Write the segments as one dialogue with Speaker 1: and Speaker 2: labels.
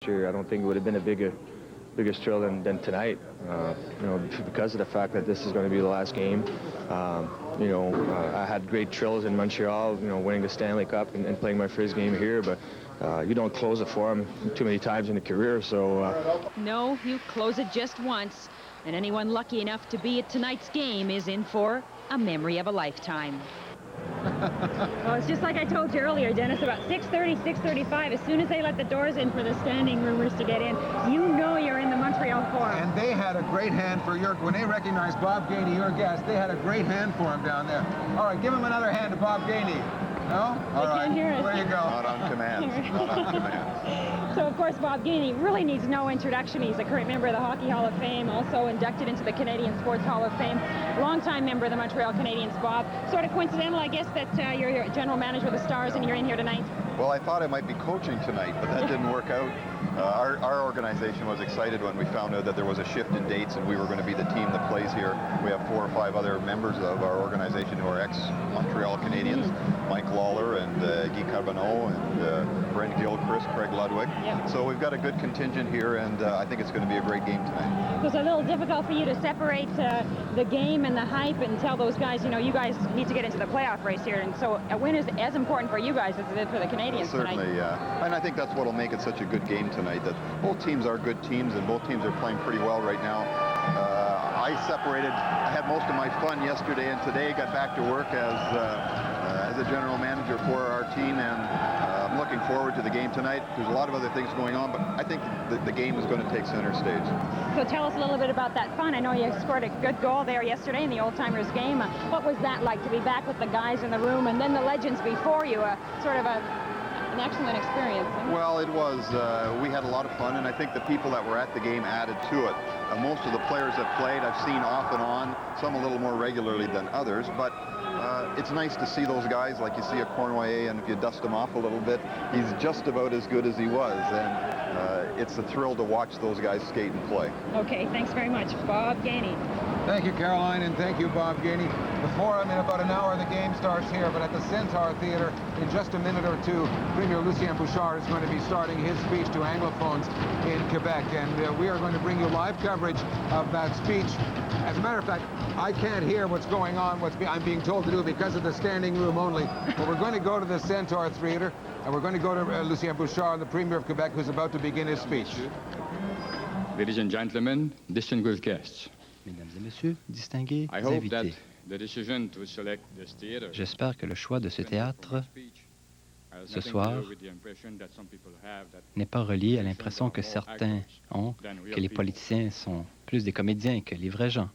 Speaker 1: Sure, I don't think it would have been a bigger thrill than tonight. Because of the fact that this is going to be the last game. I had great thrills in Montreal, winning the Stanley Cup and playing my first game here, but you don't close a forum too many times in a career, so...
Speaker 2: No, you close it just once, and anyone lucky enough to be at tonight's game is in for a memory of a lifetime. Well, it's just like I told you earlier, Dennis, about 6:30, 6:35, as soon as they let the doors in for the standing roomers to get in, you know you're in the Montreal Forum.
Speaker 3: And they had a great hand for when they recognized Bob Gainey, your guest, they had a great hand for him down there. All right, give him another hand to Bob Gainey. No? All right,
Speaker 2: can't hear us.
Speaker 3: There you go.
Speaker 4: Not on command. Not on command.
Speaker 2: So, of course, Bob Gainey really needs no introduction. He's a current member of the Hockey Hall of Fame, also inducted into the Canadian Sports Hall of Fame. Longtime member of the Montreal Canadiens, Bob. Sort of coincidental, I guess, that you're general manager of the Stars and you're in here tonight.
Speaker 4: Well, I thought I might be coaching tonight, but that didn't work out. Our organization was excited when we found out that there was a shift in dates and we were going to be the team that plays here. We have 4 or 5 other members of our organization who are ex-Montreal Canadiens. Mike Lawler and Guy Carbonneau and Brent Gilchrist, Craig Ludwig.
Speaker 2: Yep.
Speaker 4: So we've got a good contingent here, and I think it's going to be a great game tonight.
Speaker 2: So it's a little difficult for you to separate the game and the hype and tell those guys, you guys need to get into the playoff race here. And so a win is as important for you guys as it is for the Canadiens tonight.
Speaker 4: Certainly, yeah. And I think that's what will make it such a good game tonight, that both teams are good teams and both teams are playing pretty well right now. I had most of my fun yesterday and today, got back to work as a general manager for our team, and I'm looking forward to the game tonight. There's a lot of other things going on, but I think the game is going to take center stage.
Speaker 2: So tell us a little bit about that fun. I know you scored a good goal there yesterday in the Old Timers game. What was that like to be back with the guys in the room and then the legends before you? An excellent experience.
Speaker 4: Well, it was. We had a lot of fun, and I think the people that were at the game added to it. Most of the players that played I've seen off and on, some a little more regularly than others, but it's nice to see those guys, like you see a Cornway, and if you dust him off a little bit, he's just about as good as he was, and it's a thrill to watch those guys skate and play.
Speaker 2: Okay, thanks very much, Bob Gainey.
Speaker 3: Thank you, Caroline, and thank you, Bob Gainey. The Forum, in about an hour, the game starts here, but at the Centaur Theatre, in just a minute or two, Premier Lucien Bouchard is going to be starting his speech to Anglophones in Quebec, and we are going to bring you live coverage of that speech. As a matter of fact, I can't hear what's going on, I'm being told to do because of the standing room only, but we're going to go to the Centaur Theatre, and we're going to go to Lucien Bouchard, the Premier of Quebec, who's about to begin his speech.
Speaker 5: Ladies and gentlemen, distinguished guests.
Speaker 6: Mesdames et messieurs, distingués invités, j'espère que le choix de ce théâtre ce soir n'est pas relié à l'impression que certains ont que les politiciens sont plus des comédiens que les vrais gens.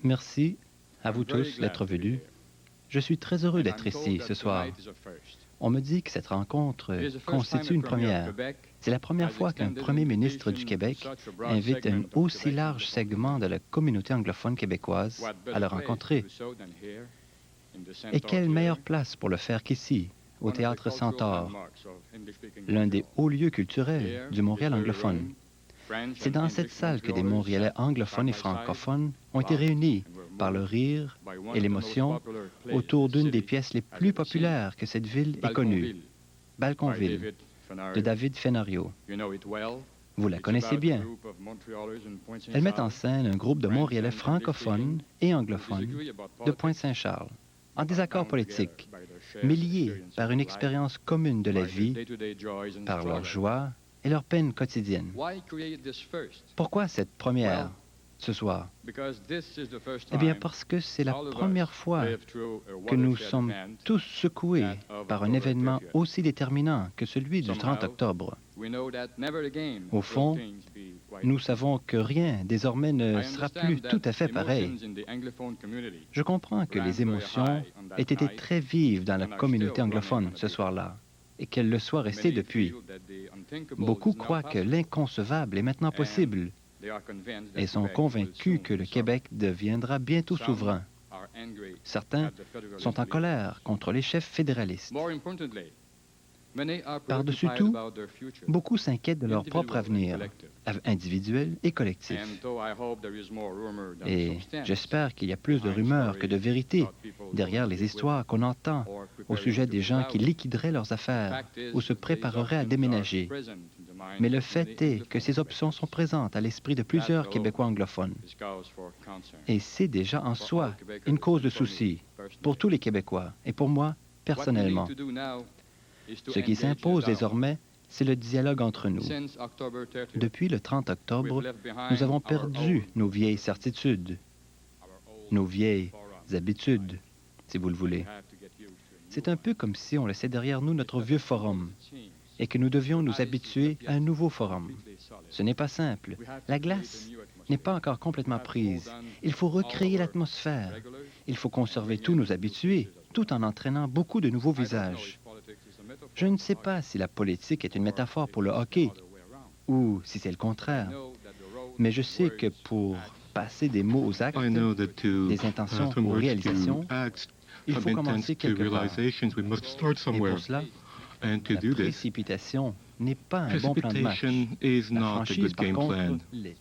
Speaker 6: Merci à vous tous d'être venus. Je suis très heureux d'être ici ce soir. On me dit que cette rencontre constitue une première. C'est la première fois qu'un premier ministre du Québec invite un aussi large segment de la communauté anglophone québécoise à le rencontrer. Et quelle meilleure place pour le faire qu'ici, au Théâtre Centaur, l'un des hauts lieux culturels du Montréal anglophone. C'est dans cette salle que des Montréalais anglophones et francophones ont été réunis par le rire et l'émotion autour d'une des pièces les plus populaires que cette ville ait connues, Balconville, de David Fenario. Vous la connaissez bien. Elle met en scène un groupe de Montréalais francophones et anglophones de Pointe-Saint-Charles, en désaccord politique, mais liés par une expérience commune de la vie, par leurs joies et leurs peines quotidiennes. Pourquoi cette première ce soir? Eh bien, parce que c'est la première fois que nous sommes tous secoués par un événement aussi déterminant que celui du 30 octobre. Au fond, nous savons que rien désormais ne sera plus tout à fait pareil. Je comprends que les émotions aient été très vives dans la communauté anglophone ce soir-là, et qu'elles le soient restées depuis. Beaucoup croient que l'inconcevable est maintenant possible et sont convaincus que le Québec deviendra bientôt souverain. Certains sont en colère contre les chefs fédéralistes. Par-dessus tout, beaucoup s'inquiètent de leur propre avenir, individuel et collectif. Et j'espère qu'il y a plus de rumeurs que de vérité derrière les histoires qu'on entend au sujet des gens qui liquideraient leurs affaires ou se prépareraient à déménager. Mais le fait est que ces options sont présentes à l'esprit de plusieurs Québécois anglophones. Et c'est déjà en soi une cause de souci pour tous les Québécois et pour moi personnellement. Ce qui s'impose désormais, c'est le dialogue entre nous. Depuis le 30 octobre, nous avons perdu nos vieilles certitudes, nos vieilles habitudes, si vous le voulez. C'est un peu comme si on laissait derrière nous notre vieux forum et que nous devions nous habituer à un nouveau forum. Ce n'est pas simple. La glace n'est pas encore complètement prise. Il faut recréer l'atmosphère. Il faut conserver tous nos habitués, tout en entraînant beaucoup de nouveaux visages. Je ne sais pas si la politique est une métaphore pour le hockey ou si c'est le contraire, mais je sais que pour passer des mots aux actes, des intentions aux réalisations, il faut commencer quelque part. Et pour cela, la précipitation n'est pas un bon plan de match. La franchise, par contre, l'est.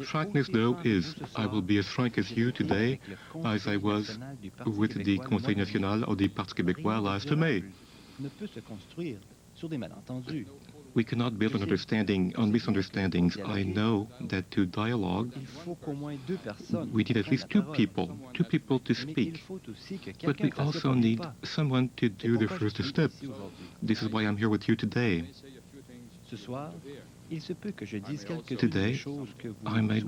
Speaker 7: Frankness, though, is I will be as frank as you today as I was with the Conseil national of the Parti québécois last May. We cannot build on understanding, on misunderstandings. I know that to dialogue, we need at least two people to speak. But we also need someone to do the first step. This is why I'm here with you today. Today, I might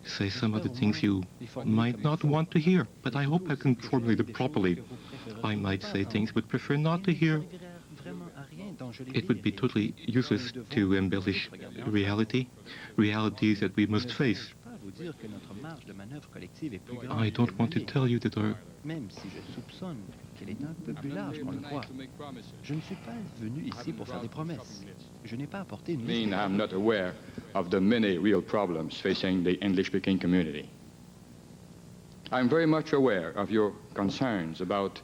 Speaker 7: say some of the things you might not want to hear, but I hope I can formulate it properly. I might say things you would prefer not to hear. It would be totally useless to embellish realities that we must face. I don't want to tell you that our...
Speaker 5: I'm not aware of the many real problems facing the English-speaking community. I'm very much aware of your concerns about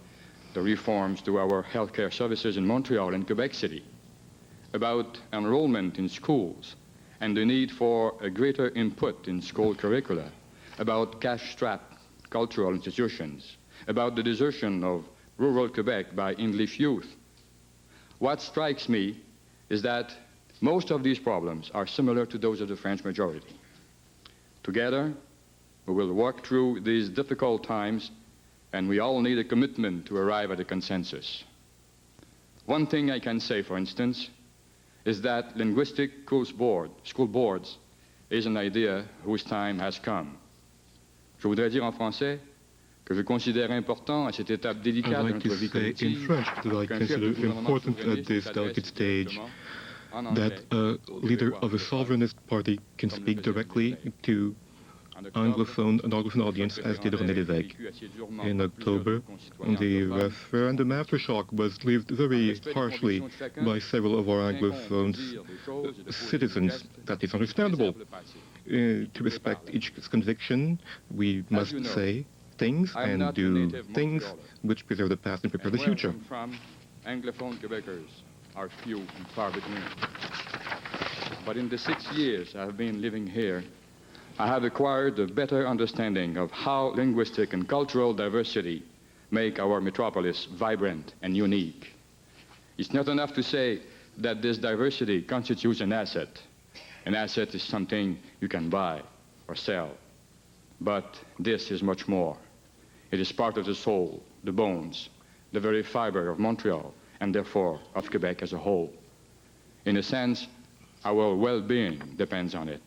Speaker 5: the reforms to our healthcare services in Montreal and Quebec City, about enrollment in schools and the need for a greater input in school curricula, about cash-strapped cultural institutions, about the desertion of rural Quebec by English youth. What strikes me is that most of these problems are similar to those of the French majority. Together, we will work through these difficult times, and we all need a commitment to arrive at a consensus. One thing I can say, for instance, is that linguistic school boards is an idea whose time has come. Je voudrais dire en français que je considère important à cette étape délicate de notre vie collective.
Speaker 7: In French, that I consider important at this delicate stage that a leader of a sovereignist party can speak directly to an Anglophone audience as did René Lévesque. In October, the referendum aftershock was lived very harshly by several of our Anglophone citizens. That is understandable. To respect each conviction, we must say things and do things which preserve the past and prepare the future.
Speaker 5: Anglophone Quebecers are few and far between. But in the 6 years I've been living here, I have acquired a better understanding of how linguistic and cultural diversity make our metropolis vibrant and unique. It's not enough to say that this diversity constitutes an asset. An asset is something you can buy or sell. But this is much more. It is part of the soul, the bones, the very fiber of Montreal, and therefore of Quebec as a whole. In a sense, our well-being depends on it.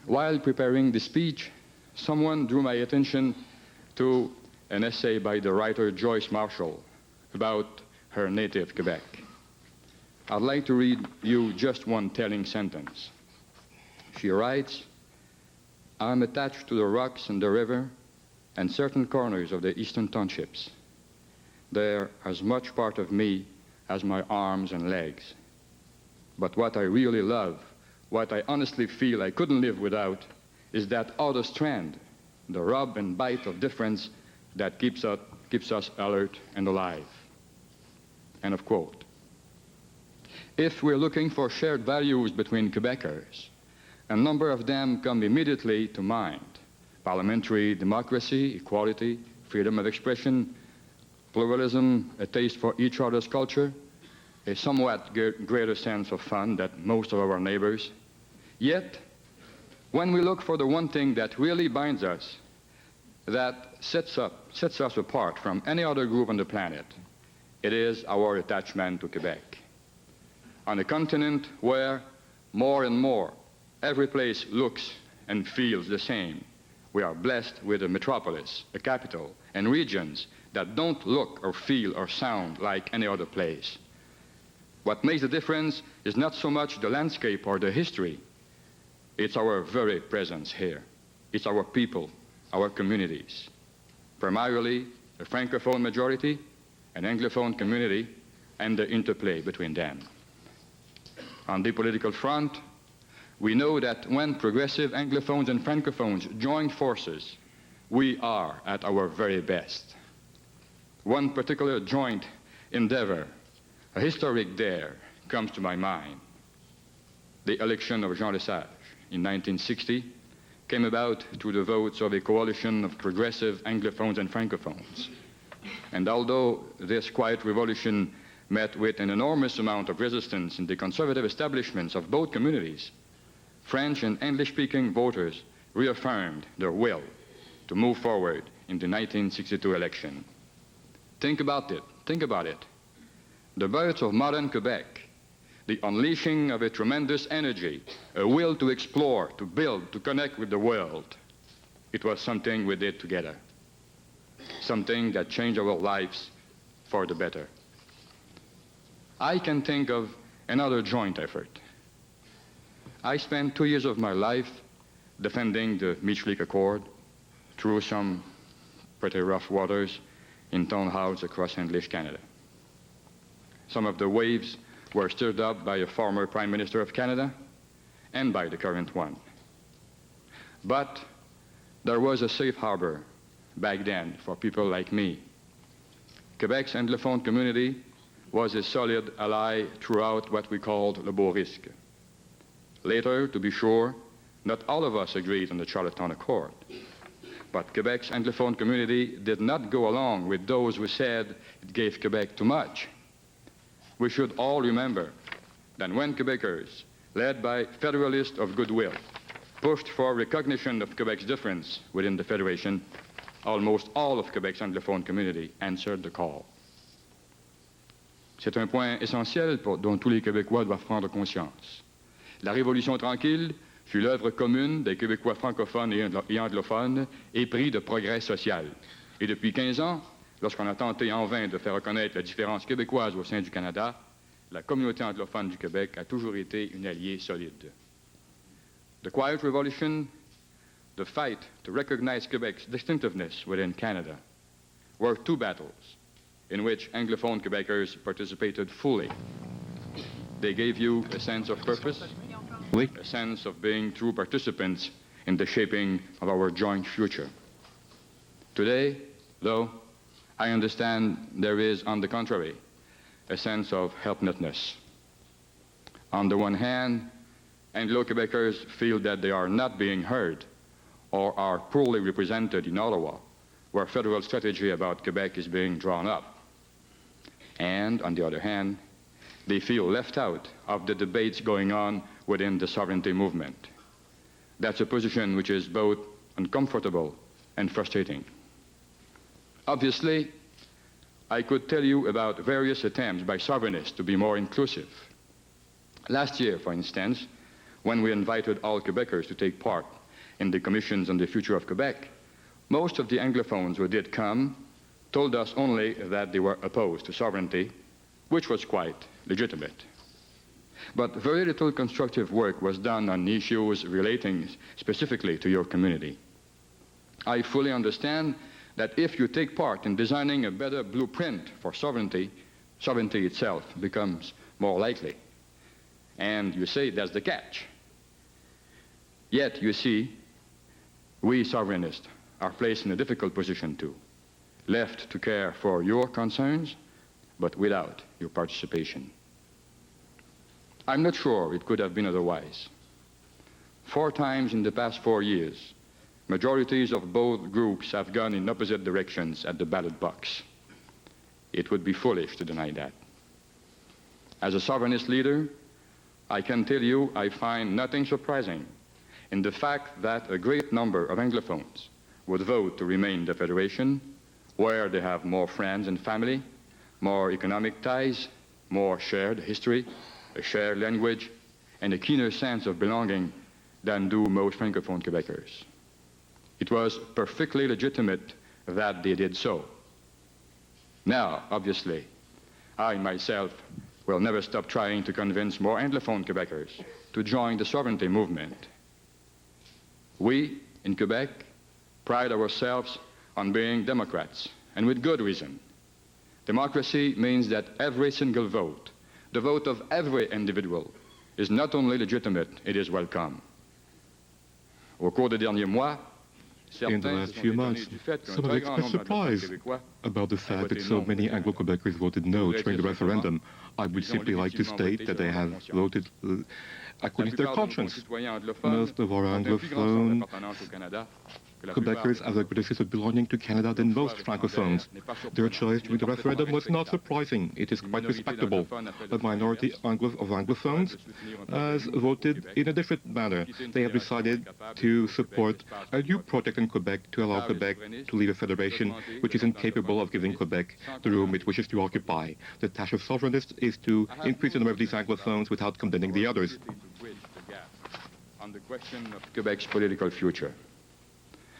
Speaker 5: While preparing the speech, someone drew my attention to an essay by the writer Joyce Marshall about her native Quebec. I'd like to read you just one telling sentence. She writes, "I'm attached to the rocks and the river and certain corners of the eastern townships. They're as much part of me as my arms and legs. But what I really love, what I honestly feel I couldn't live without, is that other strand, the rub and bite of difference that keeps us alert and alive." End of quote. If we're looking for shared values between Quebecers, a number of them come immediately to mind. Parliamentary democracy, equality, freedom of expression, pluralism, a taste for each other's culture, a somewhat greater sense of fun than most of our neighbors. Yet, when we look for the one thing that really binds us, that sets us apart from any other group on the planet, it is our attachment to Quebec. On a continent where more and more every place looks and feels the same, we are blessed with a metropolis, a capital, and regions that don't look or feel or sound like any other place. What makes the difference is not so much the landscape or the history, it's our very presence here. It's our people, our communities. Primarily a Francophone majority, an Anglophone community, and the interplay between them. On the political front, we know that when progressive Anglophones and Francophones join forces, we are at our very best. One particular joint endeavor, a historic dare, comes to my mind. The election of Jean Lesage in 1960 came about through the votes of a coalition of progressive Anglophones and Francophones. And although this quiet revolution met with an enormous amount of resistance in the conservative establishments of both communities, French and English-speaking voters reaffirmed their will to move forward in the 1962 election. Think about it. The birth of modern Quebec, the unleashing of a tremendous energy, a will to explore, to build, to connect with the world. It was something we did together, something that changed our lives for the better. I can think of another joint effort. I spent 2 years of my life defending the Meech-Leak Accord through some pretty rough waters in town halls across English Canada. Some of the waves were stirred up by a former Prime Minister of Canada and by the current one. But there was a safe harbor back then for people like me. Quebec's Anglophone community was a solid ally throughout what we called le beau risque. Later, to be sure, not all of us agreed on the Charlottetown Accord. But Quebec's Anglophone community did not go along with those who said it gave Quebec too much. We should all remember that when Quebecers, led by Federalists of Goodwill, pushed for recognition of Quebec's difference within the Federation, almost all of Quebec's Anglophone community answered the call. C'est un point essentiel dont tous les Québécois doivent prendre conscience. La Révolution tranquille fut l'œuvre commune des Québécois francophones et anglophones, épris de progrès social. Et depuis 15 ans, lorsqu'on a tenté en vain de faire reconnaître la différence québécoise au sein du Canada, la communauté anglophone du Québec a toujours été une alliée solide. The Quiet Revolution, the fight to recognize Quebec's distinctiveness within Canada, were two battles in which Anglophone Quebecers participated fully. They gave you a sense of purpose, a sense of being true participants in the shaping of our joint future. Today, though, I understand there is, on the contrary, a sense of helplessness. On the one hand, Anglo-Quebecers feel that they are not being heard or are poorly represented in Ottawa, where federal strategy about Quebec is being drawn up. And, on the other hand, they feel left out of the debates going on within the sovereignty movement. That's a position which is both uncomfortable and frustrating. Obviously, I could tell you about various attempts by sovereignists to be more inclusive. Last year, for instance, when we invited all Quebecers to take part in the commissions on the future of Quebec, most of the Anglophones who did come told us only that they were opposed to sovereignty, which was quite legitimate. But very little constructive work was done on issues relating specifically to your community. I fully understand that if you take part in designing a better blueprint for sovereignty, sovereignty itself becomes more likely. And you say that's the catch. Yet, you see, we sovereignists are placed in a difficult position too, left to care for your concerns but without your participation. I'm not sure it could have been otherwise. 4 times in the past 4 years, majorities of both groups have gone in opposite directions at the ballot box. It would be foolish to deny that. As a sovereignist leader, I can tell you I find nothing surprising in the fact that a great number of Anglophones would vote to remain in the Federation, where they have more friends and family, more economic ties, more shared history, a shared language, and a keener sense of belonging than do most Francophone Quebecers. It was perfectly legitimate that they did so. Now, obviously, I myself will never stop trying to convince more Anglophone Quebecers to join the sovereignty movement. We, in Quebec, pride ourselves on being Democrats, and with good reason. Democracy means that every single vote, the vote of every individual, is not only legitimate, it is welcome. Au cours des derniers mois,
Speaker 7: in the last few months, some have expressed surprise about the fact that so many Anglo-Quebecers voted no during the referendum. I would simply like to state that they have voted according to their conscience. Most of our Anglophone Quebecers have a greater sense of belonging to Canada than most Francophones. Their choice during the referendum was not surprising. It is quite respectable. A minority of Anglophones has voted in a different manner. They have decided to support a new project in Quebec to allow Quebec to leave a federation which is incapable of giving Quebec the room it wishes to occupy. The task of sovereignists is to increase the number of these Anglophones without condemning the others.
Speaker 5: On the question of Quebec's political future.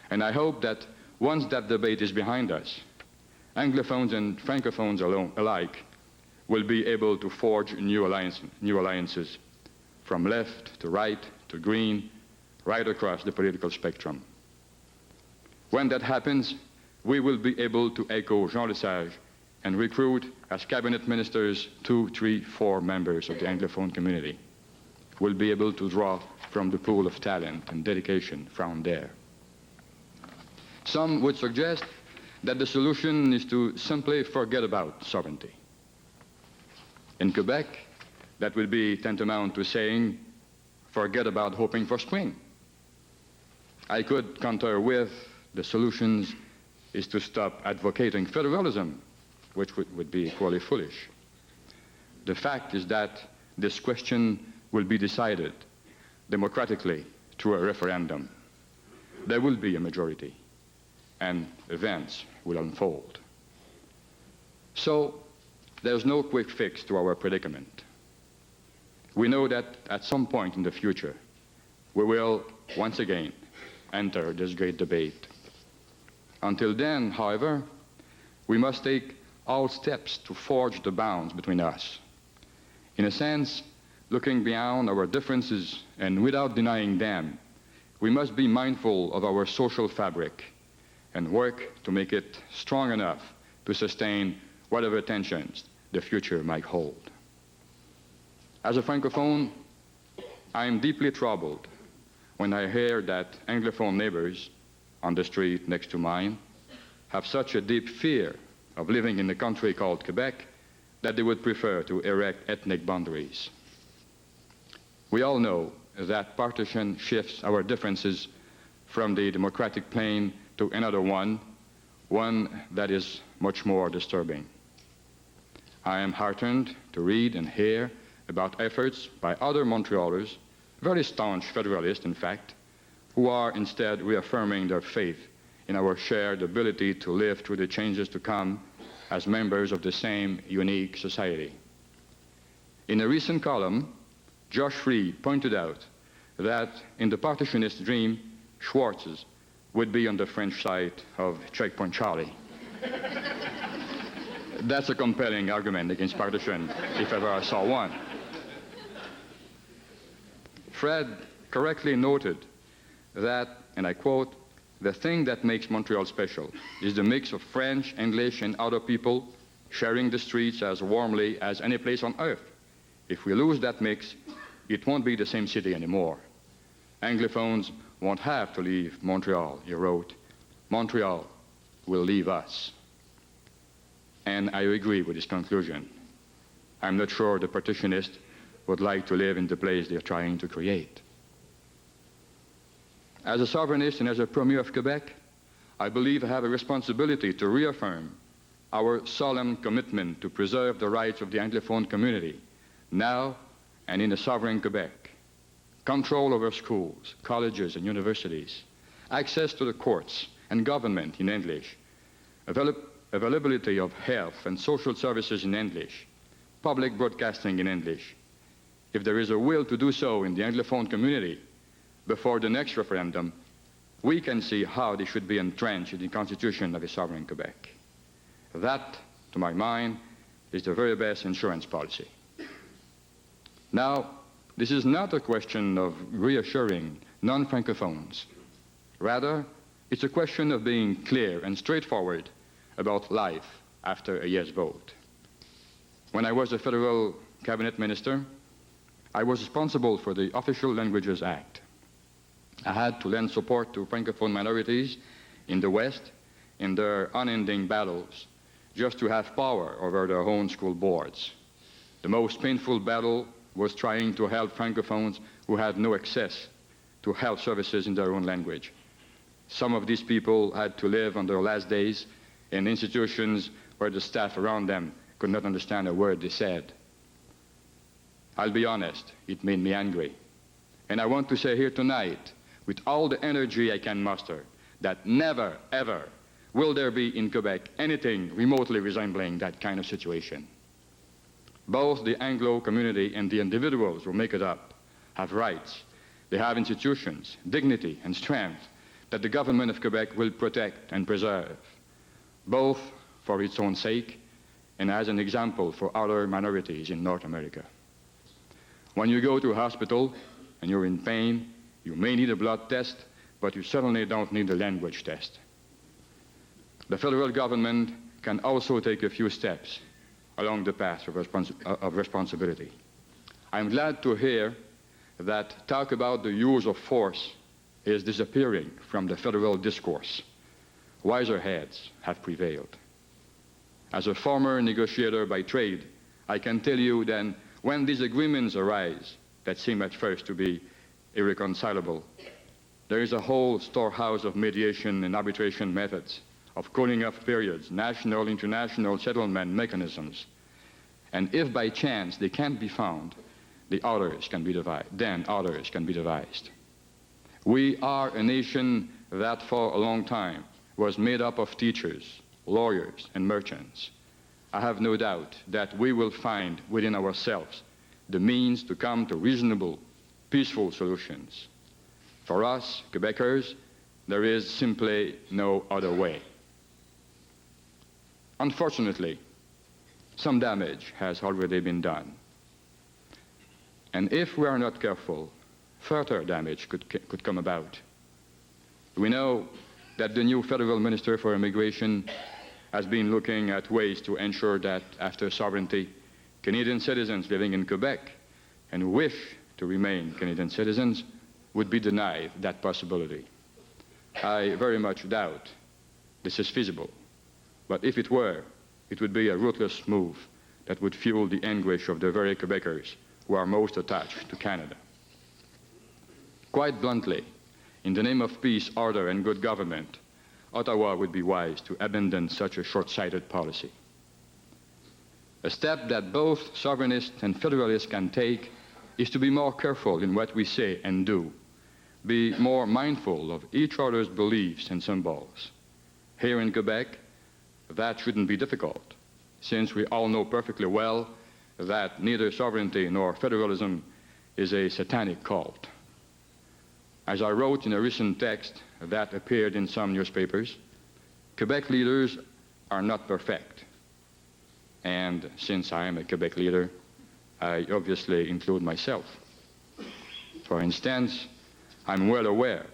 Speaker 5: And I hope that once that debate is behind us, Anglophones and Francophones alike will be able to forge new alliances from left to right to green, right across the political spectrum. When that happens, we will be able to echo Jean Lesage and recruit as cabinet ministers 2, 3, 4 members of the Anglophone community. We'll be able to draw from the pool of talent and dedication found there. Some would suggest that the solution is to simply forget about sovereignty. In Quebec, that would be tantamount to saying, forget about hoping for spring. I could counter with the solutions is to stop advocating federalism, which would be equally foolish. The fact is that this question will be decided democratically through a referendum. There will be a majority, and events will unfold. So there's no quick fix to our predicament. We know that at some point in the future, we will once again enter this great debate. Until then, however, we must take all steps to forge the bounds between us. In a sense, looking beyond our differences and without denying them, we must be mindful of our social fabric and work to make it strong enough to sustain whatever tensions the future might hold. As a Francophone, I am deeply troubled when I hear that Anglophone neighbors on the street next to mine have such a deep fear of living in a country called Quebec that they would prefer to erect ethnic boundaries. We all know that partition shifts our differences from the democratic plane to another one that is much more disturbing. I am heartened to read and hear about efforts by other Montrealers, very staunch federalists in fact, who are instead reaffirming their faith in our shared ability to live through the changes to come as members of the same unique society. In a recent column, Josh Reed pointed out that in the partitionist dream, Schwartz's would be on the French side of Checkpoint Charlie. That's a compelling argument against partition, if ever I saw one. Fred correctly noted that, and I quote, "The thing that makes Montreal special is the mix of French, English, and other people sharing the streets as warmly as any place on earth. If we lose that mix, it won't be the same city anymore. Anglophones won't have to leave Montreal," he wrote. "Montreal will leave us." and I agree with his conclusion. I'm not sure the partitionists would like to live in the place they're trying to create. As a sovereignist and as a Premier of Quebec, I believe I have a responsibility to reaffirm our solemn commitment to preserve the rights of the Anglophone community, now and in a sovereign Quebec. Control over schools, colleges, and universities, access to the courts and government in English, availability of health and social services in English, public broadcasting in English. If there is a will to do so in the Anglophone community before the next referendum, we can see how they should be entrenched in the Constitution of a sovereign Quebec. That, to my mind, is the very best insurance policy. Now, this is not a question of reassuring non-Francophones. Rather, it's a question of being clear and straightforward about life after a yes vote. When I was a federal cabinet minister, I was responsible for the Official Languages Act. I had to lend support to Francophone minorities in the West in their unending battles just to have power over their own school boards. The most painful battle was trying to help Francophones who had no access to health services in their own language. Some of these people had to live on their last days in institutions where the staff around them could not understand a word they said. I'll be honest, it made me angry. And I want to say here tonight, with all the energy I can muster, that never, ever will there be in Quebec anything remotely resembling that kind of situation. Both the Anglo community and the individuals who make it up have rights. They have institutions, dignity, and strength that the government of Quebec will protect and preserve, both for its own sake and as an example for other minorities in North America. When you go to a hospital and you're in pain, you may need a blood test, but you certainly don't need a language test. The federal government can also take a few steps along the path of responsibility. I'm glad to hear that talk about the use of force is disappearing from the federal discourse. Wiser heads have prevailed. As a former negotiator by trade, I can tell you that when these agreements arise that seem at first to be irreconcilable, there is a whole storehouse of mediation and arbitration methods, of cooling off periods, national, international settlement mechanisms. And if by chance they can't be found, then others can be devised. We are a nation that for a long time was made up of teachers, lawyers, and merchants. I have no doubt that we will find within ourselves the means to come to reasonable, peaceful solutions. For us, Quebecers, there is simply no other way. Unfortunately, some damage has already been done. And if we are not careful, further damage could come about. We know that the new federal minister for immigration has been looking at ways to ensure that after sovereignty, Canadian citizens living in Quebec and who wish to remain Canadian citizens would be denied that possibility. I very much doubt this is feasible, but if it were, it would be a ruthless move that would fuel the anguish of the very Quebecers who are most attached to Canada. Quite bluntly, in the name of peace, order, and good government, Ottawa would be wise to abandon such a short-sighted policy. A step that both sovereignists and federalists can take is to be more careful in what we say and do, be more mindful of each other's beliefs and symbols. Here in Quebec, that shouldn't be difficult, since we all know perfectly well that neither sovereignty nor federalism is a satanic cult. As I wrote in a recent text that appeared in some newspapers, Quebec leaders are not perfect. And since I am a Quebec leader, I obviously include myself. For instance, I'm well aware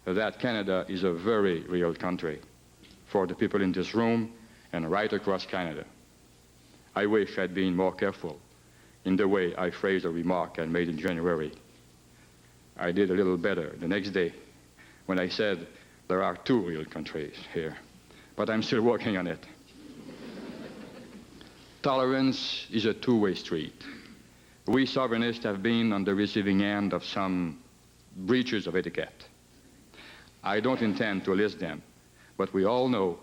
Speaker 5: that Canada is a very real country for the people in this room and right across Canada. I wish I'd been more careful in the way I phrased a remark I made in January. I did a little better the next day when I said there are two real countries here, but I'm still working on it. Tolerance is a two-way street. We sovereignists have been on the receiving end of some breaches of etiquette. I don't intend to list them, but we all know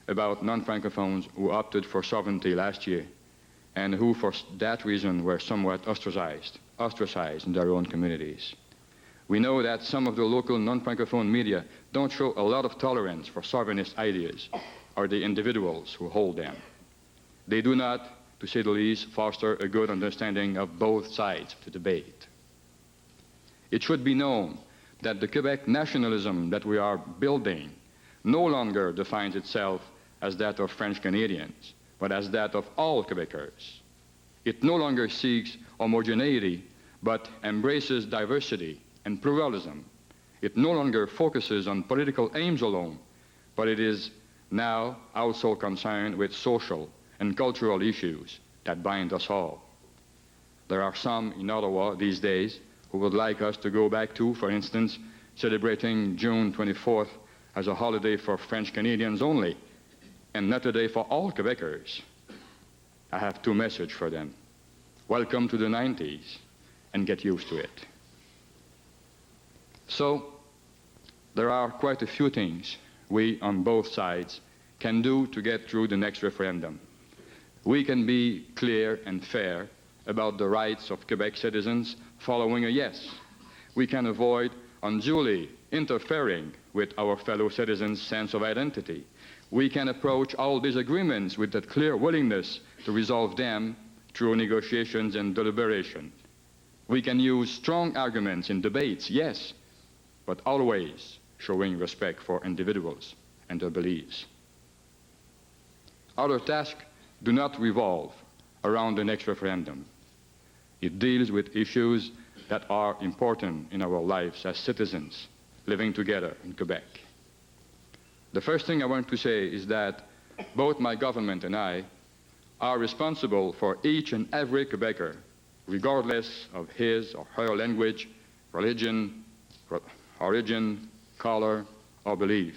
Speaker 5: about non-Francophones who opted for sovereignty last year and who for that reason were somewhat ostracized in their own communities. We know that some of the local non-Francophone media don't show a lot of tolerance for sovereignist ideas or the individuals who hold them. They do not, to say the least, foster a good understanding of both sides of the debate. It should be known that the Quebec nationalism that we are building no longer defines itself as that of French Canadians, but as that of all Quebecers. It no longer seeks homogeneity, but embraces diversity and pluralism. It no longer focuses on political aims alone, but it is now also concerned with social and cultural issues that bind us all. There are some in Ottawa these days who would like us to go back to, for instance, celebrating June 24th as a holiday for French Canadians only, and not a day for all Quebecers. I have two messages for them. Welcome to the 90s, and get used to it. So, there are quite a few things we, on both sides, can do to get through the next referendum. We can be clear and fair about the rights of Quebec citizens following a yes. We can avoid unduly interfering with our fellow citizens' sense of identity. We can approach all disagreements with a clear willingness to resolve them through negotiations and deliberation. We can use strong arguments in debates, yes, but always showing respect for individuals and their beliefs. Our tasks do not revolve around the next referendum. It deals with issues that are important in our lives as citizens living together in Quebec. The first thing I want to say is that both my government and I are responsible for each and every Quebecer, regardless of his or her language, religion, origin, color, or belief.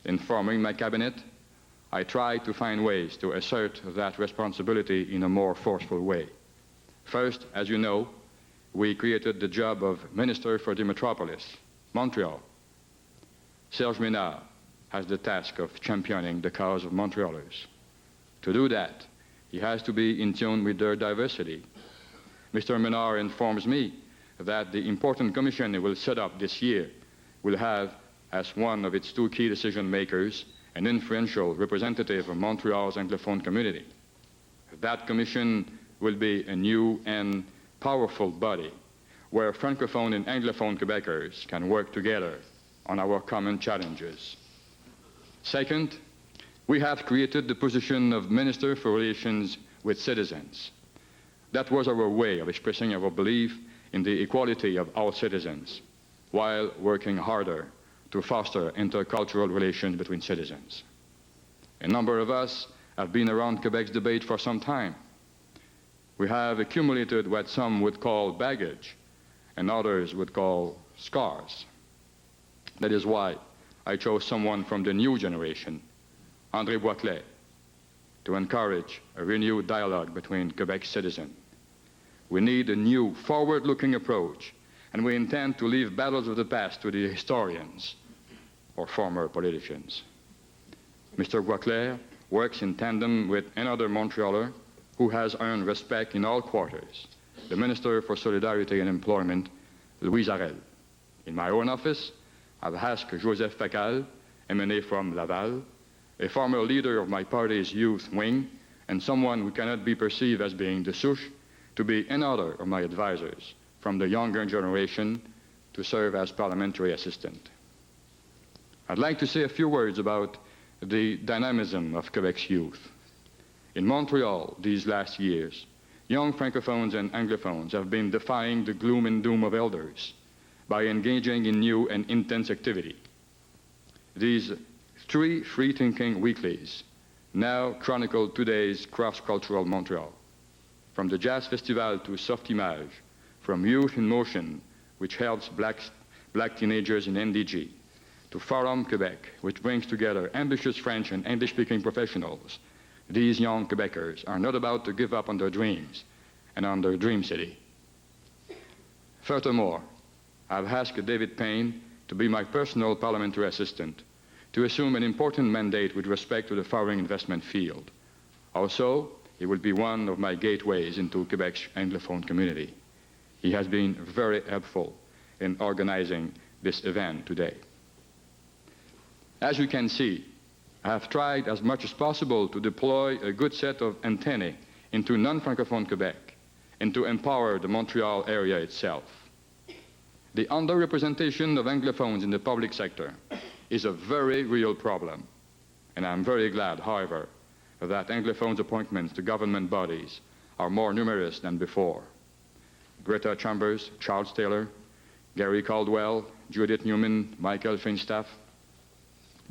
Speaker 5: In forming my cabinet, I tried to find ways to assert that responsibility in a more forceful way. First, as you know, we created the job of Minister for the Metropolis, Montreal. Serge Ménard has the task of championing the cause of Montrealers. To do that, he has to be in tune with their diversity. Mr. Ménard informs me that the important commission he will set up this year will have as one of its two key decision makers an influential representative of Montreal's Anglophone community. That commission will be a new and powerful body where Francophone and Anglophone Quebecers can work together on our common challenges. Second, we have created the position of Minister for Relations with Citizens. That was our way of expressing our belief in the equality of all citizens while working harder to foster intercultural relations between citizens. A number of us have been around Quebec's debate for some time. We have accumulated what some would call baggage and others would call scars. That is why I chose someone from the new generation, André Boisclair, to encourage a renewed dialogue between Quebec citizens. We need a new, forward-looking approach, and we intend to leave battles of the past to the historians or former politicians. Mr. Boisclair works in tandem with another Montrealer who has earned respect in all quarters, the Minister for Solidarity and Employment, Louise Arel. In my own office, I've asked Joseph Facal, MNA from Laval, a former leader of my party's youth wing, and someone who cannot be perceived as being the souche, to be another of my advisors from the younger generation to serve as parliamentary assistant. I'd like to say a few words about the dynamism of Quebec's youth. In Montreal these last years, young Francophones and Anglophones have been defying the gloom and doom of elders by engaging in new and intense activity. These 3 free-thinking weeklies now chronicle today's cross-cultural Montreal. From the Jazz Festival to Soft Image, from Youth in Motion, which helps black teenagers in NDG, to Forum Quebec, which brings together ambitious French and English-speaking professionals, These young Quebecers are not about to give up on their dreams and on their dream city. Furthermore, I've asked David Payne to be my personal parliamentary assistant, to assume an important mandate with respect to the foreign investment field. Also, he will be one of my gateways into Quebec's Anglophone community. He has been very helpful in organizing this event today. As you can see, I have tried as much as possible to deploy a good set of antennae into non-Francophone Quebec and to empower the Montreal area itself. The underrepresentation of Anglophones in the public sector is a very real problem, and I'm very glad, however, that Anglophones' appointments to government bodies are more numerous than before. Greta Chambers, Charles Taylor, Gary Caldwell, Judith Newman, Michael Finstaff,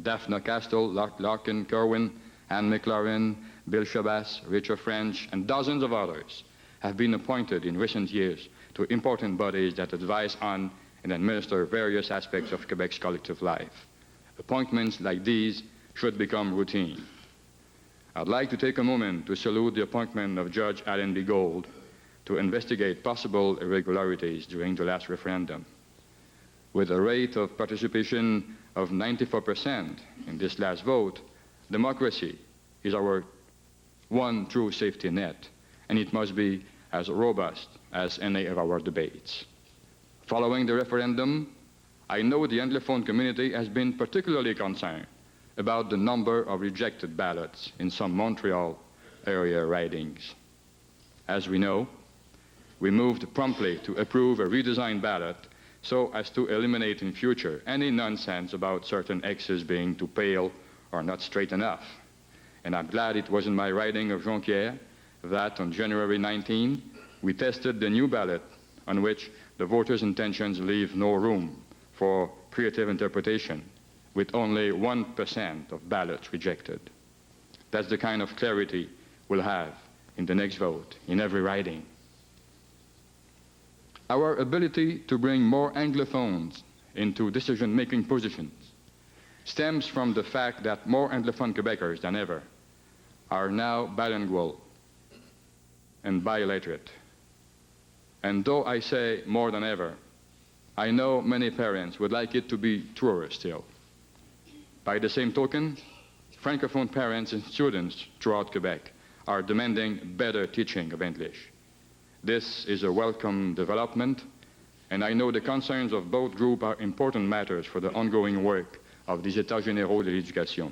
Speaker 5: Daphne Castle, Larkin Kerwin, Anne McLaurin, Bill Shabas, Richard French, and dozens of others have been appointed in recent years to important bodies that advise on and administer various aspects of Quebec's collective life. Appointments like these should become routine. I'd like to take a moment to salute the appointment of Judge Alan B. Gold to investigate possible irregularities during the last referendum. With a rate of participation of 94% in this last vote, democracy is our one true safety net, and it must be as robust as any of our debates. Following the referendum, I know the Anglophone community has been particularly concerned about the number of rejected ballots in some Montreal area ridings. As we know, we moved promptly to approve a redesigned ballot so as to eliminate in future any nonsense about certain X's being too pale or not straight enough. And I'm glad it was in my riding of Jonquière that on January 19, we tested the new ballot on which the voters' intentions leave no room for creative interpretation, with only 1% of ballots rejected. That's the kind of clarity we'll have in the next vote, in every riding. Our ability to bring more Anglophones into decision-making positions stems from the fact that more Anglophone Quebecers than ever are now bilingual and biliterate. And though I say more than ever, I know many parents would like it to be truer still. By the same token, Francophone parents and students throughout Quebec are demanding better teaching of English. This is a welcome development, and I know the concerns of both groups are important matters for the ongoing work of the États généraux de l'éducation.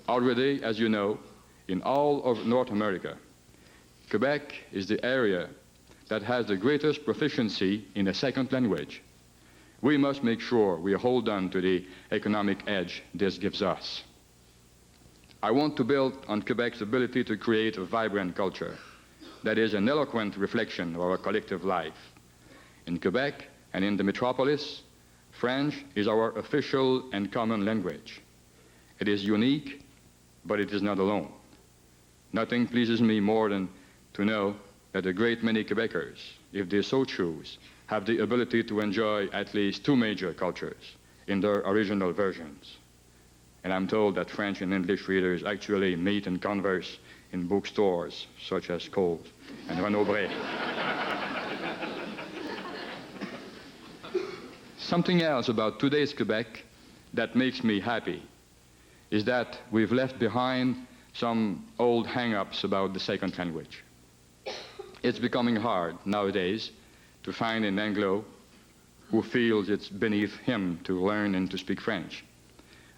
Speaker 5: Already, as you know, in all of North America, Quebec is the area that has the greatest proficiency in a second language. We must make sure we hold on to the economic edge this gives us. I want to build on Quebec's ability to create a vibrant culture that is an eloquent reflection of our collective life. In Quebec and in the metropolis, French is our official and common language. It is unique, but it is not alone. Nothing pleases me more than to know that a great many Quebecers, if they so choose, have the ability to enjoy at least two major cultures in their original versions. And I'm told that French and English readers actually meet and converse in bookstores such as Coles and Renaud-Bré. Something else about today's Quebec that makes me happy is that we've left behind some old hang-ups about the second language. It's becoming hard nowadays to find an Anglo who feels it's beneath him to learn and to speak French,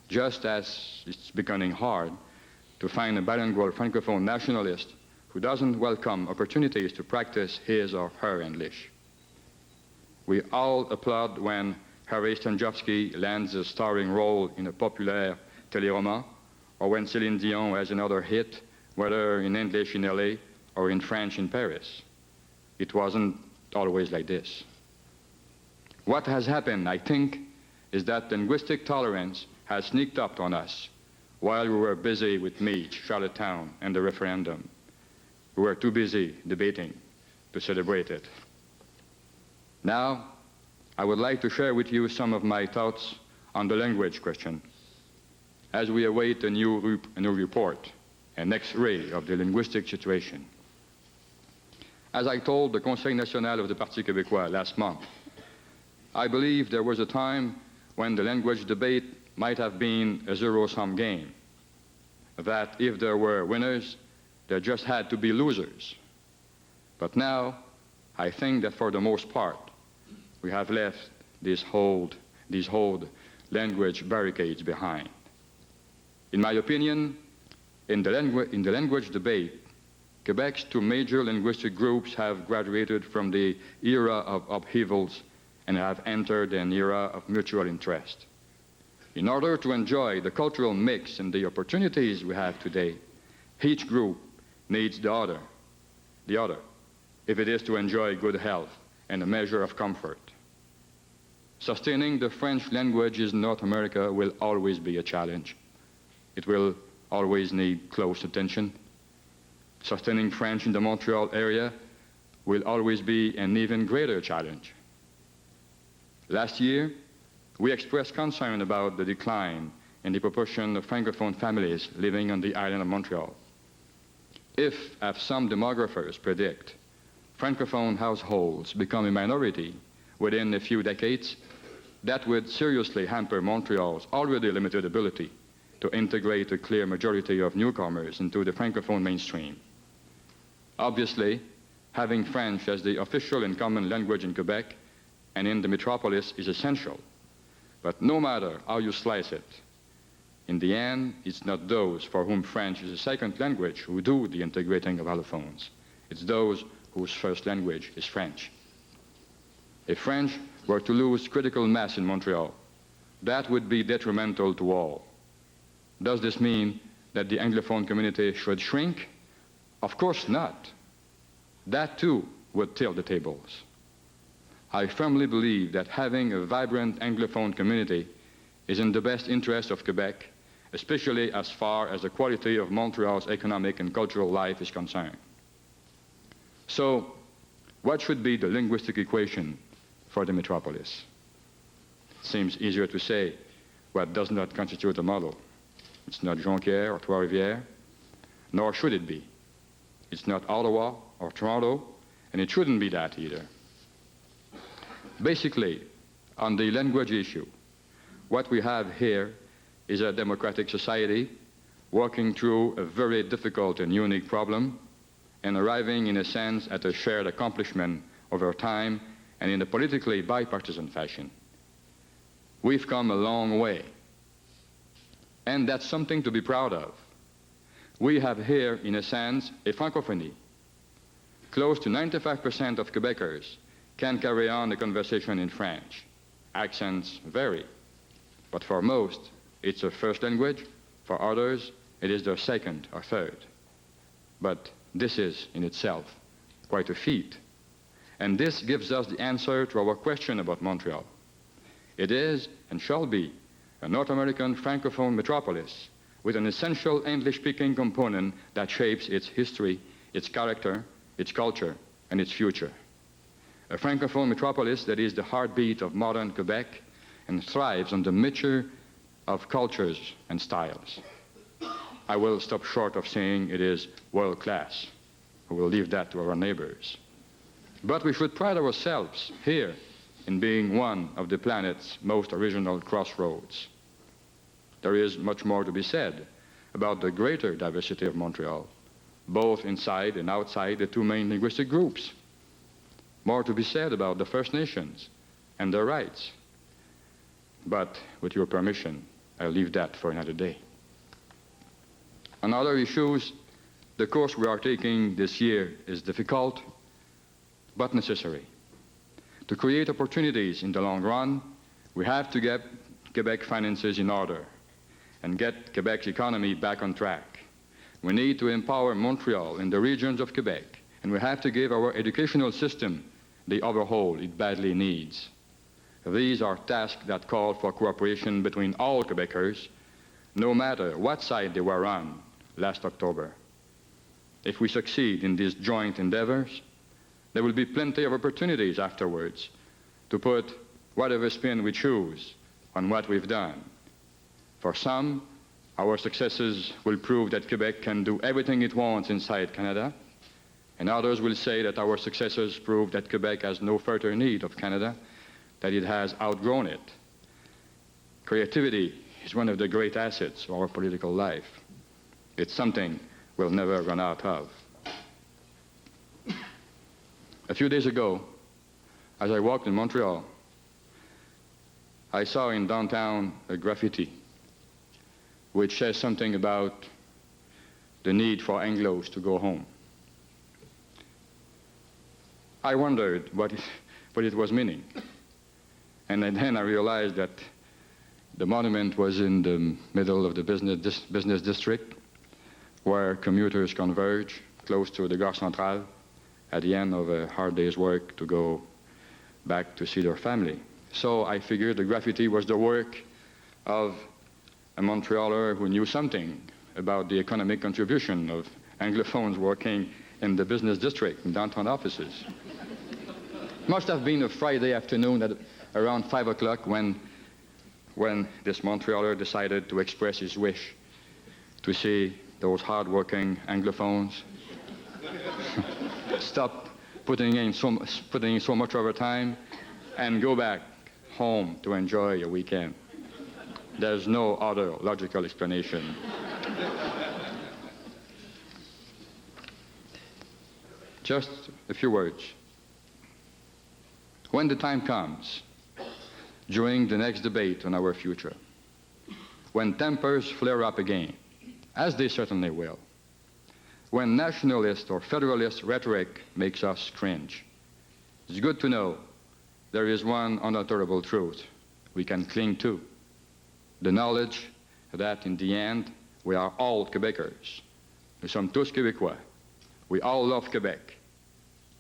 Speaker 5: just as it's becoming hard to find a bilingual Francophone nationalist who doesn't welcome opportunities to practice his or her English. We all applaud when Harry Stanjovsky lands a starring role in a popular téléroman, or when Céline Dion has another hit, whether in English in LA or in French in Paris. It wasn't always like this. What has happened, I think, is that linguistic tolerance has sneaked up on us while we were busy with Meach, Charlottetown, and the referendum. We were too busy debating to celebrate it. Now, I would like to share with you some of my thoughts on the language question. As we await a new report, an X-ray of the linguistic situation. As I told the Conseil National of the Parti Québécois last month, I believe there was a time when the language debate might have been a zero-sum game, that if there were winners, there just had to be losers. But now, I think that for the most part, we have left these old language barricades behind. In my opinion, in the language debate, Quebec's two major linguistic groups have graduated from the era of upheavals and have entered an era of mutual interest. In order to enjoy the cultural mix and the opportunities we have today, each group needs the other, if it is to enjoy good health and a measure of comfort. Sustaining the French language in North America will always be a challenge. It will always need close attention. Sustaining French in the Montreal area will always be an even greater challenge. Last year, we expressed concern about the decline in the proportion of Francophone families living on the island of Montreal. If, as some demographers predict, Francophone households become a minority within a few decades, that would seriously hamper Montreal's already limited ability to integrate a clear majority of newcomers into the Francophone mainstream. Obviously, having French as the official and common language in Quebec and in the metropolis is essential. But no matter how you slice it, in the end, it's not those for whom French is a second language who do the integrating of allophones. It's those whose first language is French. If French were to lose critical mass in Montreal, that would be detrimental to all. Does this mean that the Anglophone community should shrink? Of course not. That too would tilt the tables. I firmly believe that having a vibrant Anglophone community is in the best interest of Quebec, especially as far as the quality of Montreal's economic and cultural life is concerned. So, what should be the linguistic equation for the metropolis? It seems easier to say what does not constitute a model. It's not Jonquière or Trois-Rivières, nor should it be. It's not Ottawa or Toronto, and it shouldn't be that either. Basically, on the language issue, what we have here is a democratic society working through a very difficult and unique problem and arriving, in a sense, at a shared accomplishment over time and in a politically bipartisan fashion. We've come a long way, and that's something to be proud of. We have here, in a sense, a francophonie. Close to 95% of Quebecers can carry on a conversation in French. Accents vary, but for most, it's their first language. For others, it is their second or third. But this is, in itself, quite a feat. And this gives us the answer to our question about Montreal. It is, and shall be, a North American Francophone metropolis with an essential English-speaking component that shapes its history, its character, its culture, and its future. A Francophone metropolis that is the heartbeat of modern Quebec and thrives on the mixture of cultures and styles. I will stop short of saying it is world-class. We will leave that to our neighbors. But we should pride ourselves here in being one of the planet's most original crossroads. There is much more to be said about the greater diversity of Montreal, both inside and outside the two main linguistic groups. More to be said about the First Nations and their rights. But with your permission, I'll leave that for another day. On other issues, the course we are taking this year is difficult, but necessary. To create opportunities in the long run, we have to get Quebec finances in order and get Quebec's economy back on track. We need to empower Montreal and the regions of Quebec, and we have to give our educational system the overhaul it badly needs. These are tasks that call for cooperation between all Quebecers, no matter what side they were on last October. If we succeed in these joint endeavors, there will be plenty of opportunities afterwards to put whatever spin we choose on what we've done. For some, Our successes will prove that Quebec can do everything it wants inside Canada, and others will say that our successes prove that Quebec has no further need of Canada, that it has outgrown it. Creativity is one of the great assets of our political life. It's something we'll never run out of. A few days ago, as I walked in Montreal, I saw in downtown a graffiti which says something about the need for Anglos to go home. I wondered what it was meaning. And then I realized that the monument was in the middle of the business district where commuters converge close to the Gare Centrale at the end of a hard day's work to go back to see their family. So I figured the graffiti was the work of a Montrealer who knew something about the economic contribution of Anglophones working in the business district, in downtown offices. Must have been a Friday afternoon at around 5 o'clock when this Montrealer decided to express his wish to see those hard-working Anglophones stop putting in so much overtime and go back home to enjoy a weekend. There's no other logical explanation. Just a few words. When the time comes, during the next debate on our future, when tempers flare up again, as they certainly will, when nationalist or federalist rhetoric makes us cringe, it's good to know there is one unalterable truth we can cling to, the knowledge that in the end, we are all Québécois. Nous sommes tous Québécois. We all love Quebec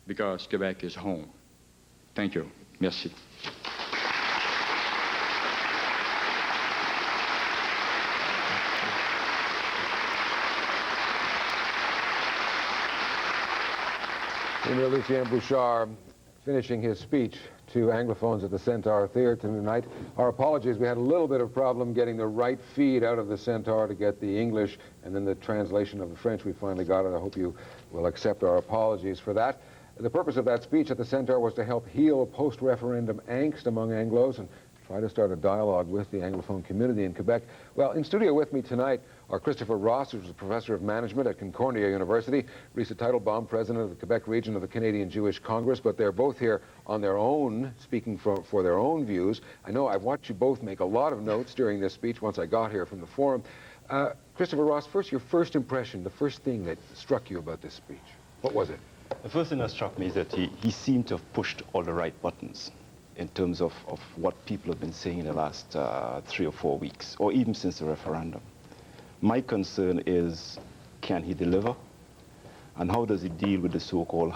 Speaker 5: because Quebec is home. Thank you. Merci.
Speaker 3: Premier Lucien Bouchard finishing his speech to Anglophones at the Centaur Theatre tonight. Our apologies, we had a little bit of problem getting the right feed out of the Centaur to get the English and then the translation of the French. We finally got it. I hope you will accept our apologies for that. The purpose of that speech at the Centaur was to help heal post-referendum angst among Anglos and try to start a dialogue with the Anglophone community in Quebec. Well, in studio with me tonight are Christopher Ross, who's a professor of management at Concordia University, Risa Teitelbaum, president of the Quebec region of the Canadian Jewish Congress, but they're both here on their own, speaking for their own views. I know I've watched you both make a lot of notes during this speech once I got here from the forum. Christopher Ross, first, your first impression, the first thing that struck you about this speech. What was it?
Speaker 8: The first thing that struck me is that he seemed to have pushed all the right buttons in terms of what people have been saying in the last 3 or 4 weeks, or even since the referendum. My concern is, can he deliver? And how does he deal with the so-called